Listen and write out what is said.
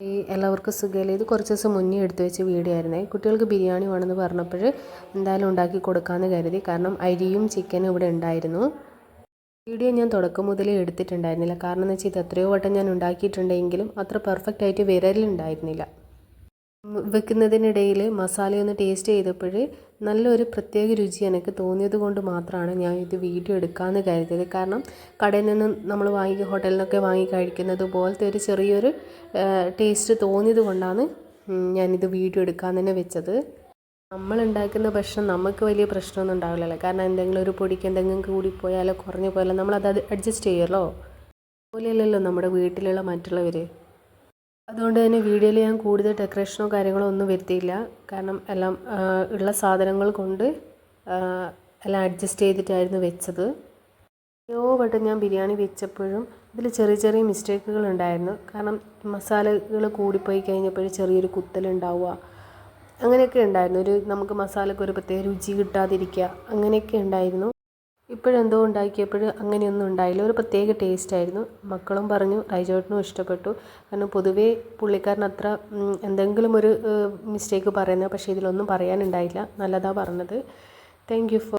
എല്ലാവർക്കും സുഖമല്ലേ. ഇത് കുറച്ച് ദിവസം മുന്നേ എടുത്തു വെച്ച വീഡിയോ ആയിരുന്നേ. കുട്ടികൾക്ക് ബിരിയാണി വേണമെന്ന് പറഞ്ഞപ്പോൾ എന്തായാലും ഉണ്ടാക്കി കൊടുക്കാമെന്ന് കരുതി. കാരണം അരിയും ചിക്കനും ഇവിടെ ഉണ്ടായിരുന്നു. വീഡിയോ ഞാൻ തുടക്കം മുതലേ എടുത്തിട്ടുണ്ടായിരുന്നില്ല. കാരണം എന്ന് വെച്ചാൽ ഇത് എത്രയോ വട്ടം ഞാൻ ഉണ്ടാക്കിയിട്ടുണ്ടെങ്കിലും അത്ര പെർഫെക്റ്റ് ആയിട്ട് വിരലുണ്ടായിരുന്നില്ല. വെക്കുന്നതിനിടയിൽ മസാലയൊന്ന് ടേസ്റ്റ് ചെയ്തപ്പോൾ നല്ലൊരു പ്രത്യേക രുചി എനിക്ക് തോന്നിയത് കൊണ്ട് മാത്രമാണ് ഞാൻ ഇത് വീഡിയോ എടുക്കാമെന്ന് കരുതിയത്. കാരണം കടയിൽ നിന്നും നമ്മൾ ഹോട്ടലിൽ നിന്നൊക്കെ വാങ്ങി കഴിക്കുന്നത് പോലത്തെ ഒരു ചെറിയൊരു ടേസ്റ്റ് തോന്നിയത് കൊണ്ടാണ് ഞാനിത് വീഡിയോ എടുക്കാൻ തന്നെ വെച്ചത്. നമ്മൾ ഉണ്ടാക്കുന്ന ഭക്ഷണം നമുക്ക് വലിയ പ്രശ്നമൊന്നും ഉണ്ടാവില്ലല്ലോ. കാരണം എന്തെങ്കിലും ഒരു പൊടിക്ക് എന്തെങ്കിലും കൂടിപ്പോയാലോ കുറഞ്ഞു പോയാലോ നമ്മളത് അഡ്ജസ്റ്റ് ചെയ്യുമല്ലോ. അതുപോലെയല്ലല്ലോ നമ്മുടെ വീട്ടിലുള്ള മറ്റുള്ളവർ. അതുകൊണ്ട് തന്നെ വീഡിയോയിൽ ഞാൻ കൂടുതൽ ഡെക്കറേഷനോ കാര്യങ്ങളോ ഒന്നും വരുത്തിയില്ല. കാരണം എല്ലാം ഉള്ള സാധനങ്ങൾ കൊണ്ട് എല്ലാം അഡ്ജസ്റ്റ് ചെയ്തിട്ടായിരുന്നു വെച്ചത്. ഓരോ വട്ടം ഞാൻ ബിരിയാണി വെച്ചപ്പോഴും ഇതിൽ ചെറിയ ചെറിയ മിസ്റ്റേക്കുകൾ ഉണ്ടായിരുന്നു. കാരണം മസാലകൾ കൂടിപ്പോയി കഴിഞ്ഞപ്പോൾ ചെറിയൊരു കുത്തലുണ്ടാവുക, അങ്ങനെയൊക്കെ ഉണ്ടായിരുന്നു. നമുക്ക് മസാലയ്ക്ക് ഒരു പ്രത്യേക രുചി കിട്ടാതിരിക്കുക, അങ്ങനെയൊക്കെ ഉണ്ടായിരുന്നു. ഇപ്പോഴെന്തോ ഉണ്ടാക്കിയപ്പോൾ അങ്ങനെയൊന്നും ഉണ്ടായില്ല. ഒരു പ്രത്യേക ടേസ്റ്റായിരുന്നു. മക്കളും പറഞ്ഞു, റൈജോട്ടിനും ഇഷ്ടപ്പെട്ടു. കാരണം പൊതുവേ പുള്ളിക്കാരൻ അത്ര എന്തെങ്കിലും ഒരു മിസ്റ്റേക്ക് പറയുന്നത്, പക്ഷേ ഇതിലൊന്നും പറയാനുണ്ടായില്ല. നല്ലതാണ് പറഞ്ഞത്. Thank you for